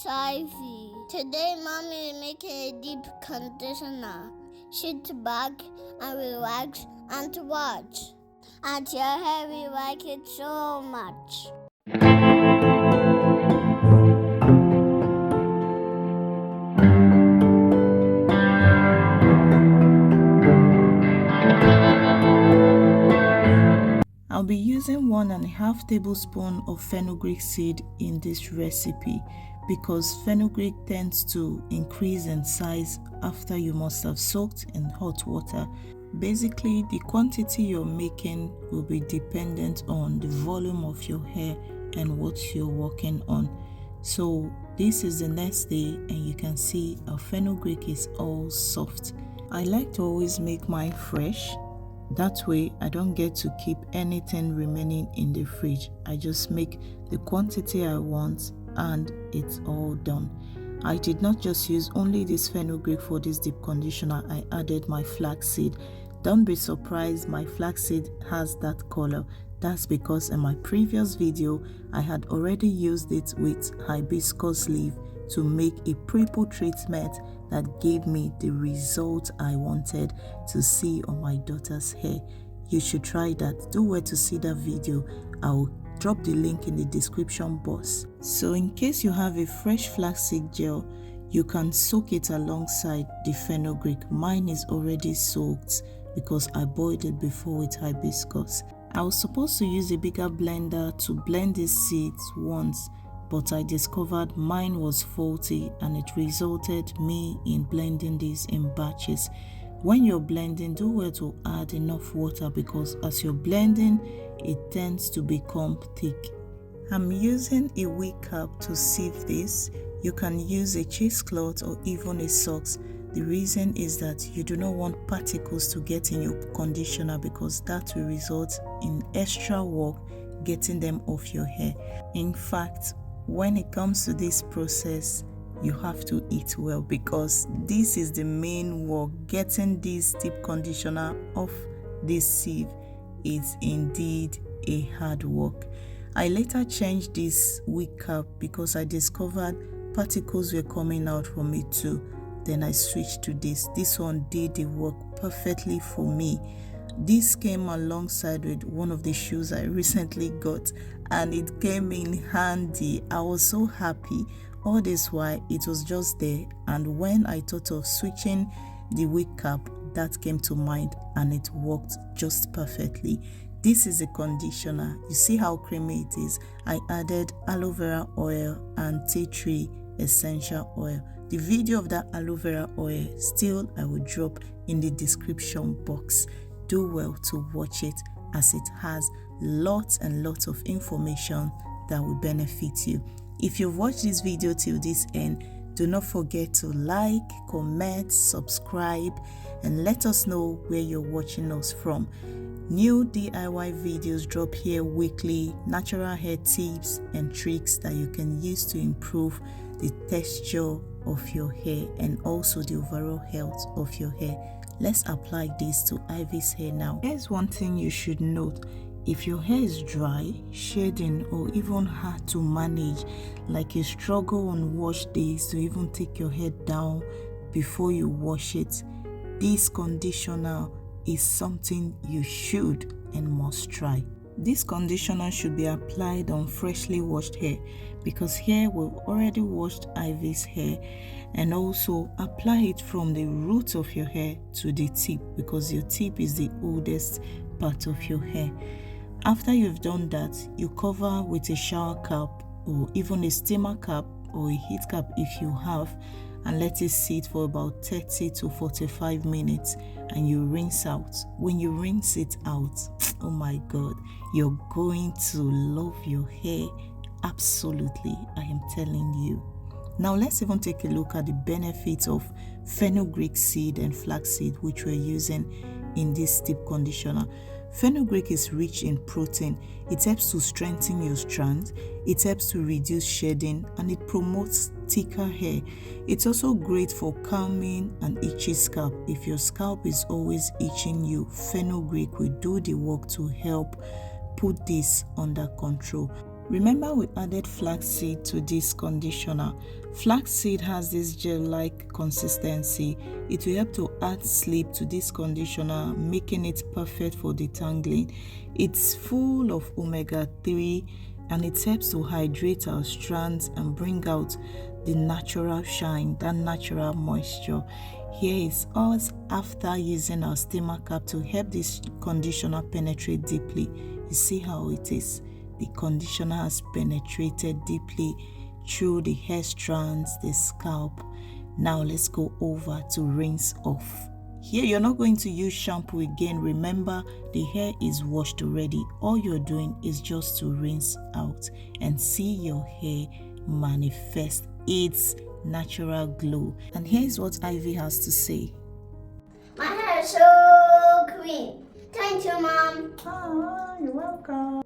it's Ivy. Today, Mommy is making a deep conditioner. Sit back and relax and watch. And your hair will like it so much. I'll be using 1.5 tablespoons of fenugreek seed in this recipe because fenugreek tends to increase in size after you must have soaked in hot water. Basically, the quantity you're making will be dependent on the volume of your hair and what you're working on. So this is the next day and you can see our fenugreek is all soft. I like to always make mine fresh. That way, I don't get to keep anything remaining in the fridge. I just make the quantity I want and it's all done. I did not just use only this fenugreek for this deep conditioner. I added my flaxseed. Don't be surprised my flaxseed has that color. That's because in my previous video, I had already used it with hibiscus leaf to make a pre-poo treatment that gave me the result I wanted to see on my daughter's hair. You should try that. Do well to see that video. I'll drop the link in the description box. So in case you have a fresh flaxseed gel, you can soak it alongside the fenugreek. Mine is already soaked because I boiled it before with hibiscus. I was supposed to use a bigger blender to blend these seeds once, but I discovered mine was faulty and it resulted me in blending these in batches. When you're blending, do well to add enough water because as you're blending, it tends to become thick. I'm using a wig cap to sieve this. You can use a cheesecloth or even a socks. The reason is that you do not want particles to get in your conditioner because that will result in extra work getting them off your hair. In fact, when it comes to this process, you have to eat well because this is the main work. Getting this deep conditioner off this sieve is indeed a hard work. I later changed this wig cap because I discovered particles were coming out from it too. Then I switched to this. This one did the work perfectly for me. This came alongside with one of the shoes I recently got and it came in handy. I was so happy. All this while it was just there, and when I thought of switching the wig cap, that came to mind and it worked just perfectly. This is a conditioner. You see how creamy it is. I added aloe vera oil and tea tree essential oil. The video of that aloe vera oil still I will drop in the description box. Do well to watch it as it has lots and lots of information that will benefit you. If you've watched this video till this end, do not forget to like, comment, subscribe, and let us know where you're watching us from. New DIY videos drop here weekly, natural hair tips and tricks that you can use to improve the texture of your hair and also the overall health of your hair. Let's apply this to Ivy's hair now. Here's one thing you should note. If your hair is dry, shedding, or even hard to manage, like you struggle on wash days to even take your hair down before you wash it, this conditioner is something you should and must try. This conditioner should be applied on freshly washed hair because here we've already washed Ivy's hair, and also apply it from the root of your hair to the tip because your tip is the oldest part of your hair. After you've done that, you cover with a shower cap or even a steamer cap or a heat cap if you have, and let it sit for about 30 to 45 minutes and you rinse out. When you rinse it out, oh my god, you're going to love your hair. Absolutely, I am telling you. Now let's even take a look at the benefits of fenugreek seed and flaxseed which we're using in this deep conditioner. Fenugreek is rich in protein. It helps to strengthen your strands, it helps to reduce shedding, and it promotes thicker hair. It's also great for calming an itchy scalp. If your scalp is always itching you, fenugreek will do the work to help put this under control. Remember we added flaxseed to this conditioner. Flaxseed has this gel-like consistency. It will help to add sleep to this conditioner, making it perfect for detangling. It's full of omega-3 and it helps to hydrate our strands and bring out the natural shine, that natural moisture. Here is us after using our steamer cap to help this conditioner penetrate deeply. You see how it is. The conditioner has penetrated deeply through the hair strands, the scalp. Now let's go over to rinse off. Here you're not going to use shampoo again. Remember, the hair is washed already. All you're doing is just to rinse out and see your hair manifest its natural glow. And here is what Ivy has to say. My hair is so clean. Thank you, Mom. You're welcome.